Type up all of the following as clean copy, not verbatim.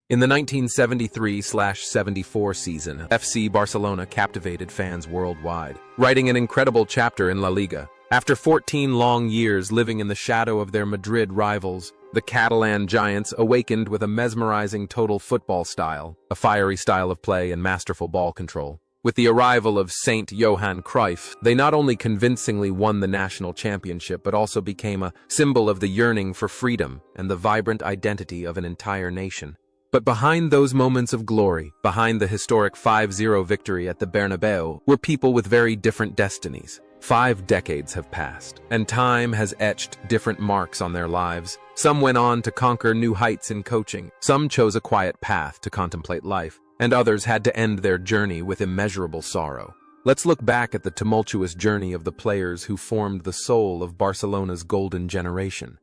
In the 1973/74 season, FC Barcelona captivated fans worldwide, writing an incredible chapter in La Liga. After 14 long years living in the shadow of their Madrid rivals, the Catalan giants awakened with a mesmerizing total football style, a fiery style of play and masterful ball control. With the arrival of Saint Johan Cruyff, they not only convincingly won the national championship but also became a symbol of the yearning for freedom and the vibrant identity of an entire nation. But behind those moments of glory, behind the historic 5-0 victory at the Bernabéu, were people with very different destinies. 5 decades have passed, and time has etched different marks on their lives. Some went on to conquer new heights in coaching, some chose a quiet path to contemplate life, and others had to end their journey with immeasurable sorrow. Let's look back at the tumultuous journey of the players who formed the soul of Barcelona's golden generation.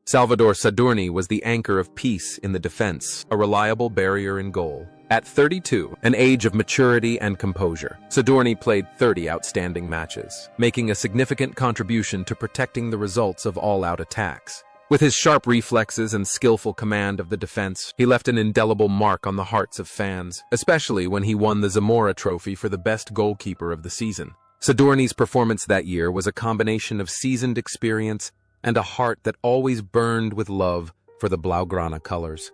Salvador Sadurní was the anchor of peace in the defense, a reliable barrier in goal. At 32, an age of maturity and composure, Sadurní played 30 outstanding matches, making a significant contribution to protecting the results of all-out attacks. With his sharp reflexes and skillful command of the defense, he left an indelible mark on the hearts of fans, especially when he won the Zamora Trophy for the best goalkeeper of the season. Sadurní's performance that year was a combination of seasoned experience and a heart that always burned with love for the Blaugrana colors.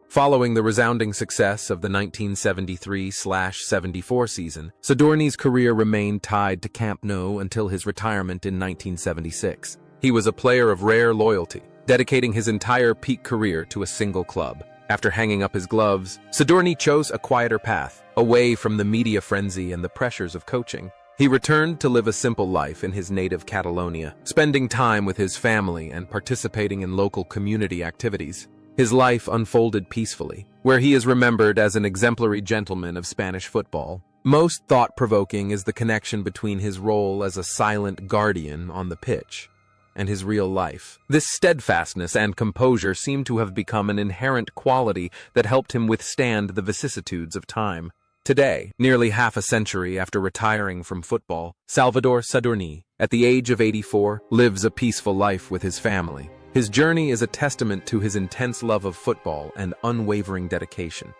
Following the resounding success of the 1973/74 season, Sadurní's career remained tied to Camp Nou until his retirement in 1976. He was a player of rare loyalty, dedicating his entire peak career to a single club. After hanging up his gloves, Sadurní chose a quieter path, away from the media frenzy and the pressures of coaching. He returned to live a simple life in his native Catalonia, spending time with his family and participating in local community activities. His life unfolded peacefully, where he is remembered as an exemplary gentleman of Spanish football. Most thought-provoking is the connection between his role as a silent guardian on the pitch and his real life. This steadfastness and composure seem to have become an inherent quality that helped him withstand the vicissitudes of time. Today, nearly half a century after retiring from football, Salvador Sadurní, at the age of 84, lives a peaceful life with his family. His journey is a testament to his intense love of football and unwavering dedication.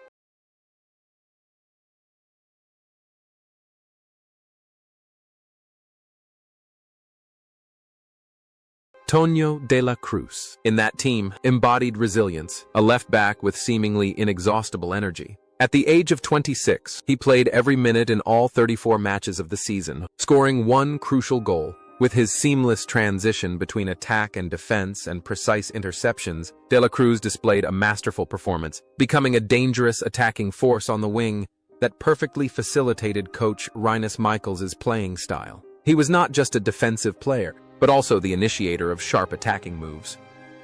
Toño de la Cruz, in that team, embodied resilience, a left-back with seemingly inexhaustible energy. At the age of 26, he played every minute in all 34 matches of the season, scoring one crucial goal. With his seamless transition between attack and defense and precise interceptions, de la Cruz displayed a masterful performance, becoming a dangerous attacking force on the wing that perfectly facilitated coach Rinus Michels' playing style. He was not just a defensive player, but also the initiator of sharp attacking moves.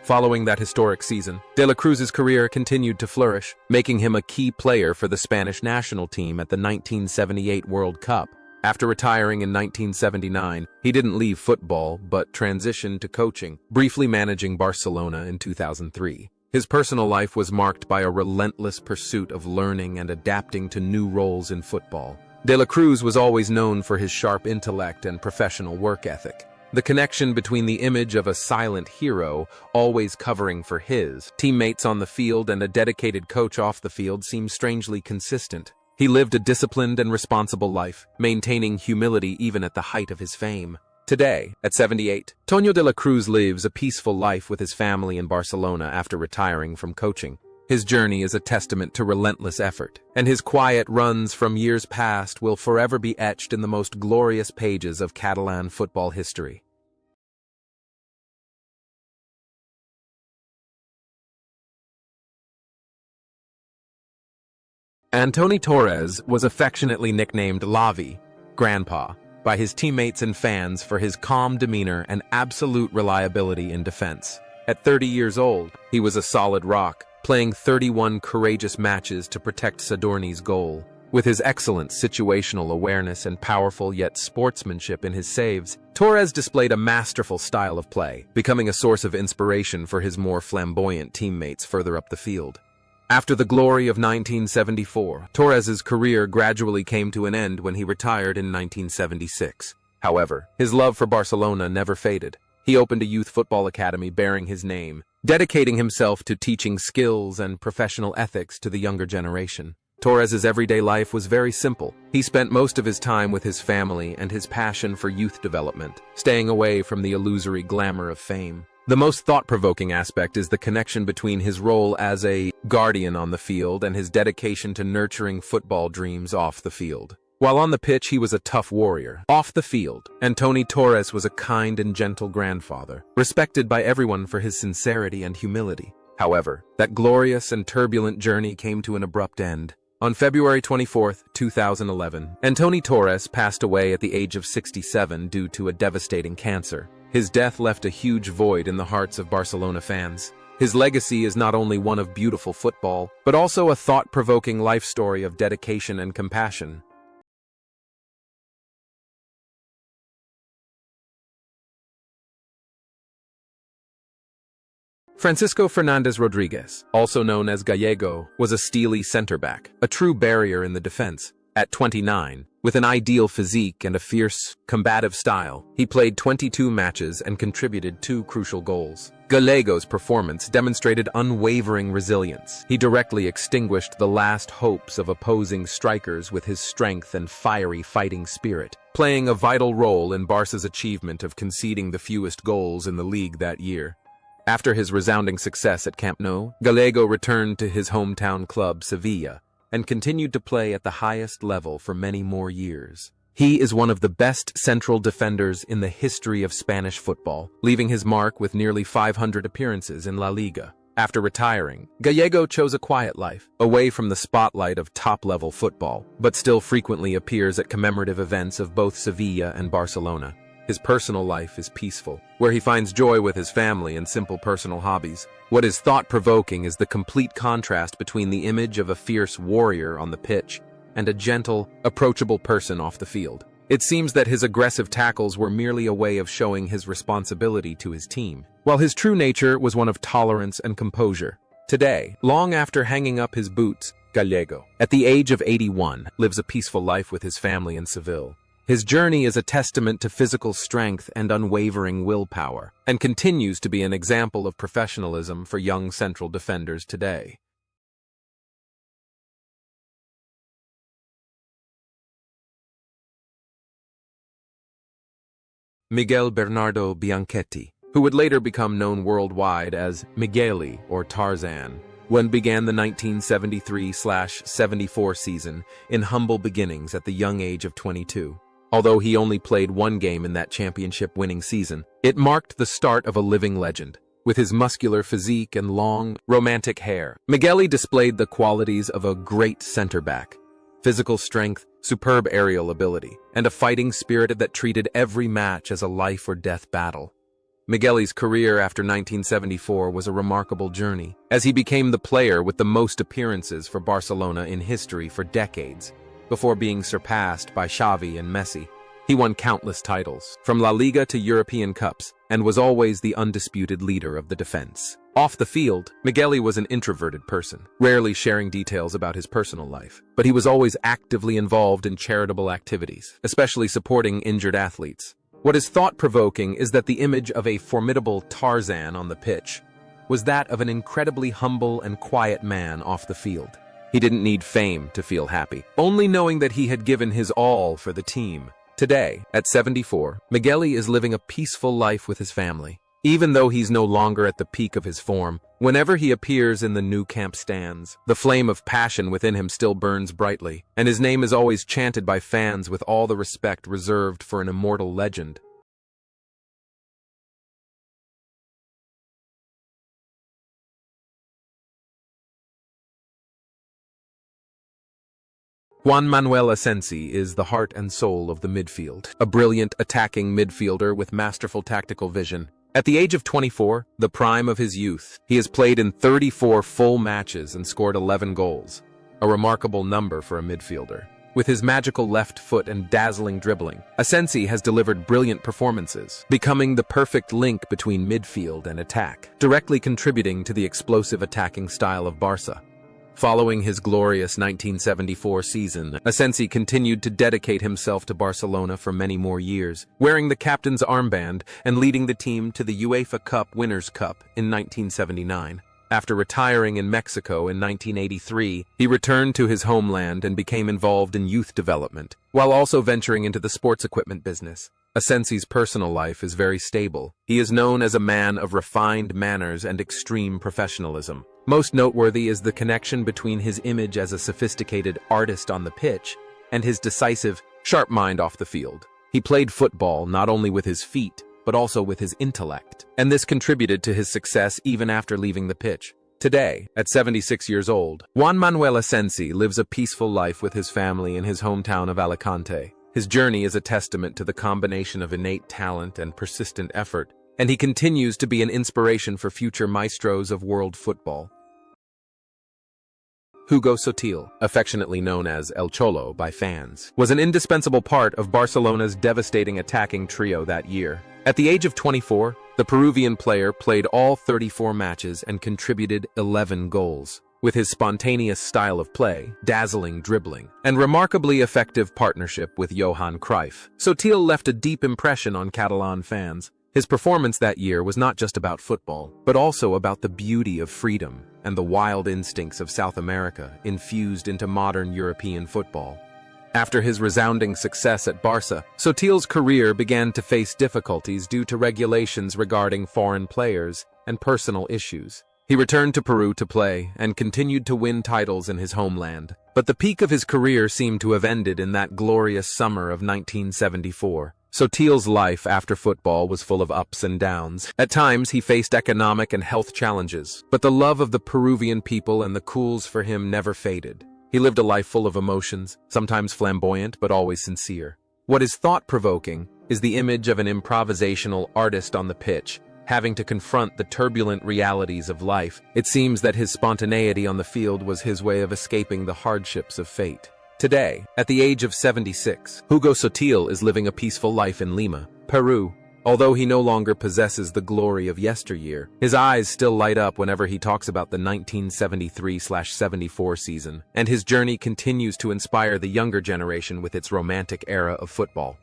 Following that historic season, de la Cruz's career continued to flourish, making him a key player for the Spanish national team at the 1978 World Cup. After retiring in 1979, he didn't leave football but transitioned to coaching, briefly managing Barcelona in 2003. His personal life was marked by a relentless pursuit of learning and adapting to new roles in football. De la Cruz was always known for his sharp intellect and professional work ethic. The connection between the image of a silent hero, always covering for his teammates on the field and a dedicated coach off the field seems strangely consistent. He lived a disciplined and responsible life, maintaining humility even at the height of his fame. Today, at 78, Toño de la Cruz lives a peaceful life with his family in Barcelona after retiring from coaching. His journey is a testament to relentless effort, and his quiet runs from years past will forever be etched in the most glorious pages of Catalan football history. Antoni Torres was affectionately nicknamed Lavi, Grandpa, by his teammates and fans for his calm demeanor and absolute reliability in defense. At 30 years old, he was a solid rock, playing 31 courageous matches to protect Sadurní's goal. With his excellent situational awareness and powerful yet sportsmanship in his saves, Torres displayed a masterful style of play, becoming a source of inspiration for his more flamboyant teammates further up the field. After the glory of 1974, Torres's career gradually came to an end when he retired in 1976. However, his love for Barcelona never faded. He opened a youth football academy bearing his name, dedicating himself to teaching skills and professional ethics to the younger generation. Torres's everyday life was very simple. He spent most of his time with his family and his passion for youth development, staying away from the illusory glamour of fame. The most thought-provoking aspect is the connection between his role as a guardian on the field and his dedication to nurturing football dreams off the field. While on the pitch, he was a tough warrior. Off the field, Antoni Torres was a kind and gentle grandfather, respected by everyone for his sincerity and humility. However, that glorious and turbulent journey came to an abrupt end. On February 24, 2011, Antoni Torres passed away at the age of 67 due to a devastating cancer. His death left a huge void in the hearts of Barcelona fans. His legacy is not only one of beautiful football, but also a thought-provoking life story of dedication and compassion. Francisco Fernandez Rodriguez, also known as Gallego, was a steely center-back, a true barrier in the defense. At 29, with an ideal physique and a fierce, combative style, he played 22 matches and contributed 2 crucial goals. Gallego's performance demonstrated unwavering resilience. He directly extinguished the last hopes of opposing strikers with his strength and fiery fighting spirit, playing a vital role in Barca's achievement of conceding the fewest goals in the league that year. After his resounding success at Camp Nou, Gallego returned to his hometown club, Sevilla, and continued to play at the highest level for many more years. He is one of the best central defenders in the history of Spanish football, leaving his mark with nearly 500 appearances in La Liga. After retiring, Gallego chose a quiet life, away from the spotlight of top-level football, but still frequently appears at commemorative events of both Sevilla and Barcelona. His personal life is peaceful, where he finds joy with his family and simple personal hobbies. What is thought-provoking is the complete contrast between the image of a fierce warrior on the pitch and a gentle, approachable person off the field. It seems that his aggressive tackles were merely a way of showing his responsibility to his team, while his true nature was one of tolerance and composure. Today, long after hanging up his boots, Gallego, at the age of 81, lives a peaceful life with his family in Seville. His journey is a testament to physical strength and unwavering willpower, and continues to be an example of professionalism for young central defenders today. Miguel Bernardo Bianchetti, who would later become known worldwide as Migueli or Tarzan, began the 1973-74 season in humble beginnings at the young age of 22. Although he only played 1 game in that championship-winning season, it marked the start of a living legend. With his muscular physique and long, romantic hair, Migueli displayed the qualities of a great center-back: physical strength, superb aerial ability, and a fighting spirit that treated every match as a life-or-death battle. Migueli's career after 1974 was a remarkable journey, as he became the player with the most appearances for Barcelona in history for decades, before being surpassed by Xavi and Messi. He won countless titles, from La Liga to European Cups, and was always the undisputed leader of the defense. Off the field, Migueli was an introverted person, rarely sharing details about his personal life, but he was always actively involved in charitable activities, especially supporting injured athletes. What is thought-provoking is that the image of a formidable Tarzan on the pitch was that of an incredibly humble and quiet man off the field. He didn't need fame to feel happy, only knowing that he had given his all for the team. Today, at 74, Migueli is living a peaceful life with his family. Even though he's no longer at the peak of his form, whenever he appears in the Nou Camp stands, the flame of passion within him still burns brightly, and his name is always chanted by fans with all the respect reserved for an immortal legend. Juan Manuel Asensi is the heart and soul of the midfield, a brilliant attacking midfielder with masterful tactical vision. At the age of 24, the prime of his youth, he has played in 34 full matches and scored 11 goals, a remarkable number for a midfielder. With his magical left foot and dazzling dribbling, Asensi has delivered brilliant performances, becoming the perfect link between midfield and attack, directly contributing to the explosive attacking style of Barca. Following his glorious 1974 season, Asensi continued to dedicate himself to Barcelona for many more years, wearing the captain's armband and leading the team to the UEFA Cup Winners' Cup in 1979. After retiring in Mexico in 1983, he returned to his homeland and became involved in youth development, while also venturing into the sports equipment business. Asensi's personal life is very stable. He is known as a man of refined manners and extreme professionalism. Most noteworthy is the connection between his image as a sophisticated artist on the pitch and his decisive, sharp mind off the field. He played football not only with his feet, but also with his intellect, and this contributed to his success even after leaving the pitch. Today, at 76 years old, Juan Manuel Asensi lives a peaceful life with his family in his hometown of Alicante. His journey is a testament to the combination of innate talent and persistent effort, and he continues to be an inspiration for future maestros of world football. Hugo Sotil, affectionately known as El Cholo by fans, was an indispensable part of Barcelona's devastating attacking trio that year. At the age of 24, the Peruvian player played all 34 matches and contributed 11 goals. With his spontaneous style of play, dazzling dribbling, and remarkably effective partnership with Johan Cruyff, Sotil left a deep impression on Catalan fans. His performance that year was not just about football, but also about the beauty of freedom and the wild instincts of South America infused into modern European football. After his resounding success at Barca, Sotil's career began to face difficulties due to regulations regarding foreign players and personal issues. He returned to Peru to play and continued to win titles in his homeland, but the peak of his career seemed to have ended in that glorious summer of 1974. Sotil's life after football was full of ups and downs. At times, he faced economic and health challenges, but the love of the Peruvian people and the cools for him never faded. He lived a life full of emotions, sometimes flamboyant but always sincere. What is thought-provoking is the image of an improvisational artist on the pitch, having to confront the turbulent realities of life. It seems that his spontaneity on the field was his way of escaping the hardships of fate. Today, at the age of 76, Hugo Sotil is living a peaceful life in Lima, Peru. Although he no longer possesses the glory of yesteryear, his eyes still light up whenever he talks about the 1973/74 season, and his journey continues to inspire the younger generation with its romantic era of football.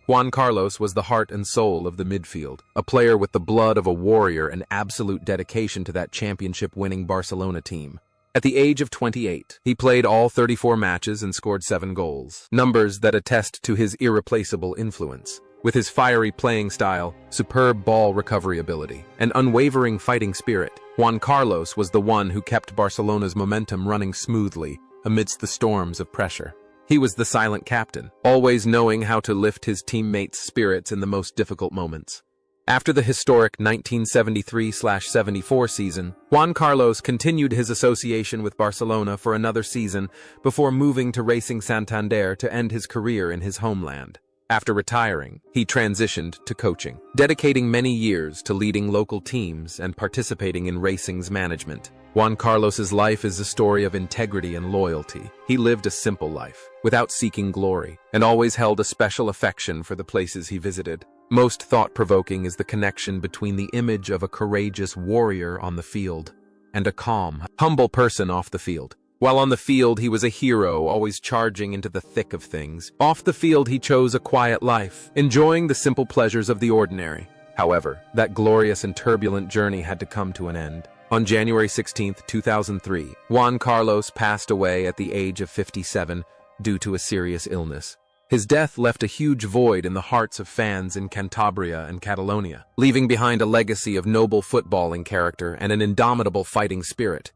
Juan Carlos was the heart and soul of the midfield, a player with the blood of a warrior and absolute dedication to that championship-winning Barcelona team. At the age of 28, he played all 34 matches and scored 7 goals, numbers that attest to his irreplaceable influence. With his fiery playing style, superb ball recovery ability, and unwavering fighting spirit, Juan Carlos was the one who kept Barcelona's momentum running smoothly amidst the storms of pressure. He was the silent captain, always knowing how to lift his teammates' spirits in the most difficult moments. After the historic 1973/74 season, Juan Carlos continued his association with Barcelona for another season before moving to Racing Santander to end his career in his homeland. After retiring, he transitioned to coaching, dedicating many years to leading local teams and participating in Racing's management. Juan Carlos's life is a story of integrity and loyalty. He lived a simple life, without seeking glory, and always held a special affection for the places he visited. Most thought-provoking is the connection between the image of a courageous warrior on the field and a calm, humble person off the field. While on the field, he was a hero, always charging into the thick of things. Off the field, he chose a quiet life, enjoying the simple pleasures of the ordinary. However, that glorious and turbulent journey had to come to an end. On January 16, 2003, Juan Carlos passed away at the age of 57 due to a serious illness. His death left a huge void in the hearts of fans in Cantabria and Catalonia, leaving behind a legacy of noble footballing character and an indomitable fighting spirit.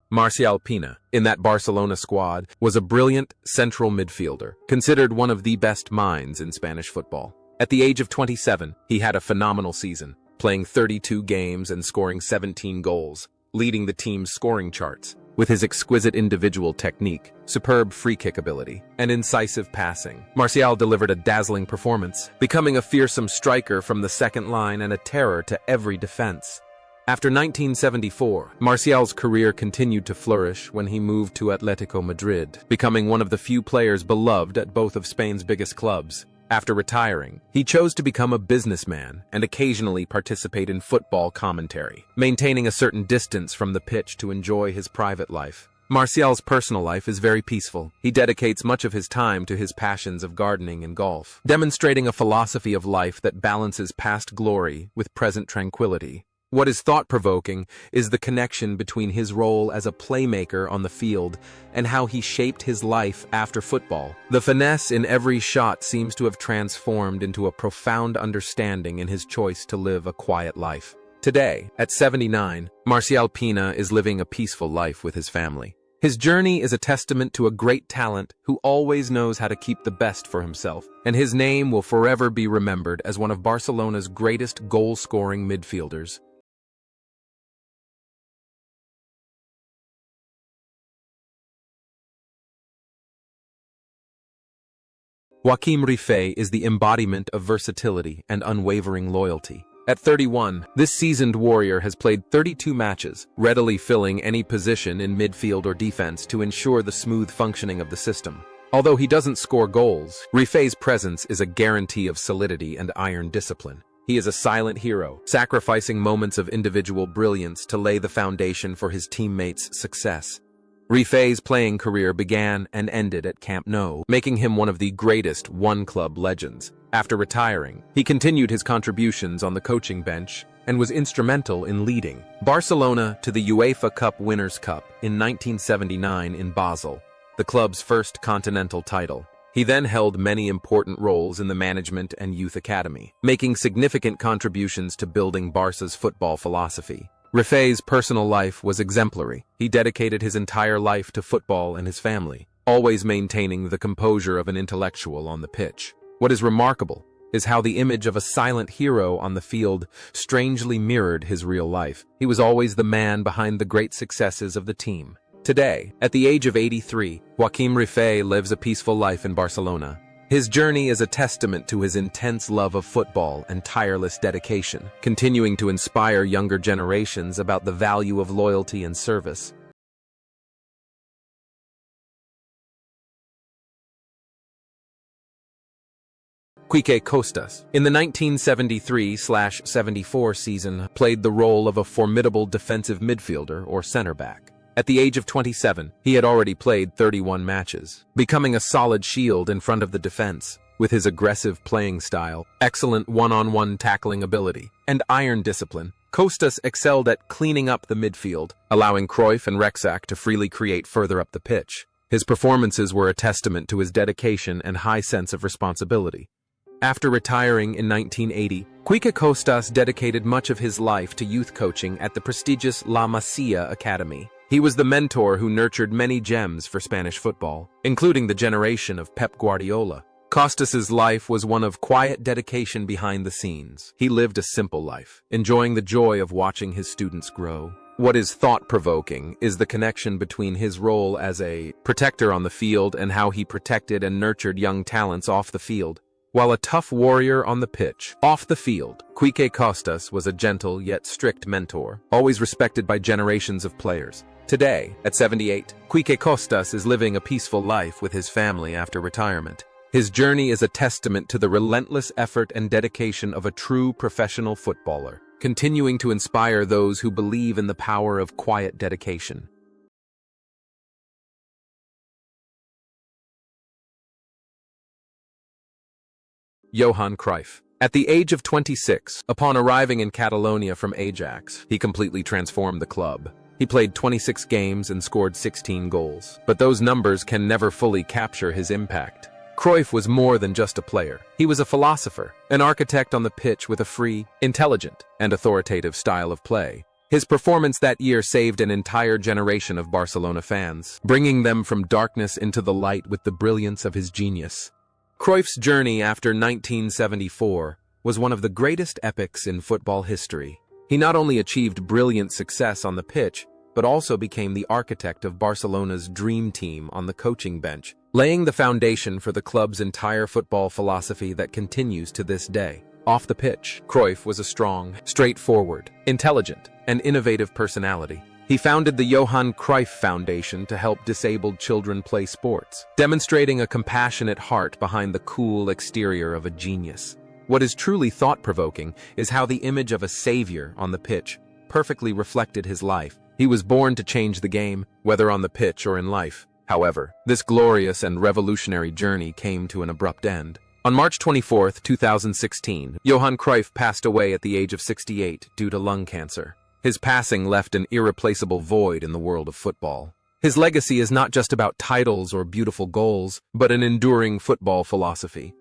Marcial Pina, in that Barcelona squad, was a brilliant central midfielder, considered one of the best minds in Spanish football. At the age of 27, he had a phenomenal season, playing 32 games and scoring 17 goals, leading the team's scoring charts. With his exquisite individual technique, superb free-kick ability, and incisive passing, Marcial delivered a dazzling performance, becoming a fearsome striker from the second line and a terror to every defense. After 1974, Martial's career continued to flourish when he moved to Atletico Madrid, becoming one of the few players beloved at both of Spain's biggest clubs. After retiring, he chose to become a businessman and occasionally participate in football commentary, maintaining a certain distance from the pitch to enjoy his private life. Martial's personal life is very peaceful. He dedicates much of his time to his passions of gardening and golf, demonstrating a philosophy of life that balances past glory with present tranquility. What is thought-provoking is the connection between his role as a playmaker on the field and how he shaped his life after football. The finesse in every shot seems to have transformed into a profound understanding in his choice to live a quiet life. Today, at 79, Martial Pina is living a peaceful life with his family. His journey is a testament to a great talent who always knows how to keep the best for himself, and his name will forever be remembered as one of Barcelona's greatest goal-scoring midfielders. Johan Cruyff is the embodiment of versatility and unwavering loyalty. At 31, this seasoned warrior has played 32 matches, readily filling any position in midfield or defense to ensure the smooth functioning of the system. Although he doesn't score goals, Cruyff's presence is a guarantee of solidity and iron discipline. He is a silent hero, sacrificing moments of individual brilliance to lay the foundation for his teammates' success. Cruyff's playing career began and ended at Camp Nou, making him one of the greatest one-club legends. After retiring, he continued his contributions on the coaching bench and was instrumental in leading Barcelona to the UEFA Cup Winners' Cup in 1979 in Basel, the club's first continental title. He then held many important roles in the management and youth academy, making significant contributions to building Barca's football philosophy. Cruyff's personal life was exemplary. He dedicated his entire life to football and his family, always maintaining the composure of an intellectual on the pitch. What is remarkable is how the image of a silent hero on the field strangely mirrored his real life. He was always the man behind the great successes of the team. Today, at the age of 83, Johan Cruyff lives a peaceful life in Barcelona. His journey is a testament to his intense love of football and tireless dedication, continuing to inspire younger generations about the value of loyalty and service. Quique Costas, in the 1973-74 season, played the role of a formidable defensive midfielder or center-back. At the age of 27, he had already played 31 matches, becoming a solid shield in front of the defense. With his aggressive playing style, excellent one-on-one tackling ability, and iron discipline, Costas excelled at cleaning up the midfield, allowing Cruyff and Rexach to freely create further up the pitch. His performances were a testament to his dedication and high sense of responsibility. After retiring in 1980, Quique Costas dedicated much of his life to youth coaching at the prestigious La Masia Academy. He was the mentor who nurtured many gems for Spanish football, including the generation of Pep Guardiola. Costas's life was one of quiet dedication behind the scenes. He lived a simple life, enjoying the joy of watching his students grow. What is thought-provoking is the connection between his role as a protector on the field and how he protected and nurtured young talents off the field. While a tough warrior on the pitch, off the field, Quique Costas was a gentle yet strict mentor, always respected by generations of players. Today, at 78, Quique Costas is living a peaceful life with his family after retirement. His journey is a testament to the relentless effort and dedication of a true professional footballer, continuing to inspire those who believe in the power of quiet dedication. Johan Cruyff. At the age of 26, upon arriving in Catalonia from Ajax, he completely transformed the club. He played 26 games and scored 16 goals, but those numbers can never fully capture his impact. Cruyff was more than just a player. He was a philosopher, an architect on the pitch with a free, intelligent, and authoritative style of play. His performance that year saved an entire generation of Barcelona fans, bringing them from darkness into the light with the brilliance of his genius. Cruyff's journey after 1974 was one of the greatest epics in football history. He not only achieved brilliant success on the pitch, but also became the architect of Barcelona's dream team on the coaching bench, laying the foundation for the club's entire football philosophy that continues to this day. Off the pitch, Cruyff was a strong, straightforward, intelligent, and innovative personality. He founded the Johan Cruyff Foundation to help disabled children play sports, demonstrating a compassionate heart behind the cool exterior of a genius. What is truly thought-provoking is how the image of a savior on the pitch perfectly reflected his life. He was born to change the game, whether on the pitch or in life. However, this glorious and revolutionary journey came to an abrupt end. On March 24, 2016, Johan Cruyff passed away at the age of 68 due to lung cancer. His passing left an irreplaceable void in the world of football. His legacy is not just about titles or beautiful goals, but an enduring football philosophy.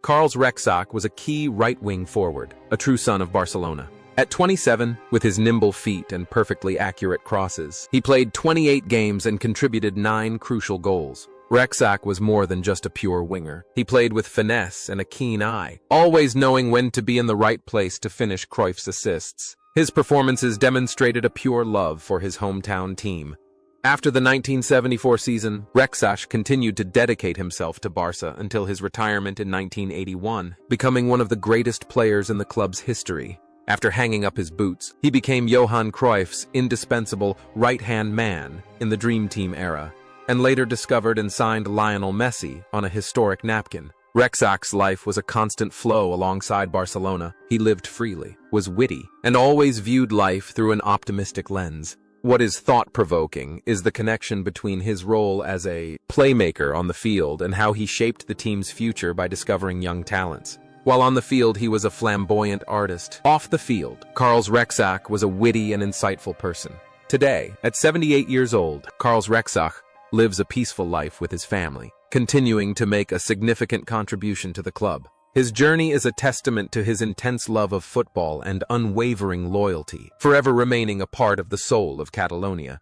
Carlos Rexach was a key right-wing forward, a true son of Barcelona. At 27, with his nimble feet and perfectly accurate crosses, he played 28 games and contributed 9 crucial goals. Rexach was more than just a pure winger. He played with finesse and a keen eye, always knowing when to be in the right place to finish Cruyff's assists. His performances demonstrated a pure love for his hometown team. After the 1974 season, Rexach continued to dedicate himself to Barca until his retirement in 1981, becoming one of the greatest players in the club's history. After hanging up his boots, he became Johan Cruyff's indispensable right-hand man in the Dream Team era, and later discovered and signed Lionel Messi on a historic napkin. Rexach's life was a constant flow alongside Barcelona. He lived freely, was witty, and always viewed life through an optimistic lens. What is thought-provoking is the connection between his role as a playmaker on the field and how he shaped the team's future by discovering young talents. While on the field, he was a flamboyant artist. Off the field, Carlos Rexach was a witty and insightful person. Today, at 78 years old, Carlos Rexach lives a peaceful life with his family, continuing to make a significant contribution to the club. His journey is a testament to his intense love of football and unwavering loyalty, forever remaining a part of the soul of Catalonia.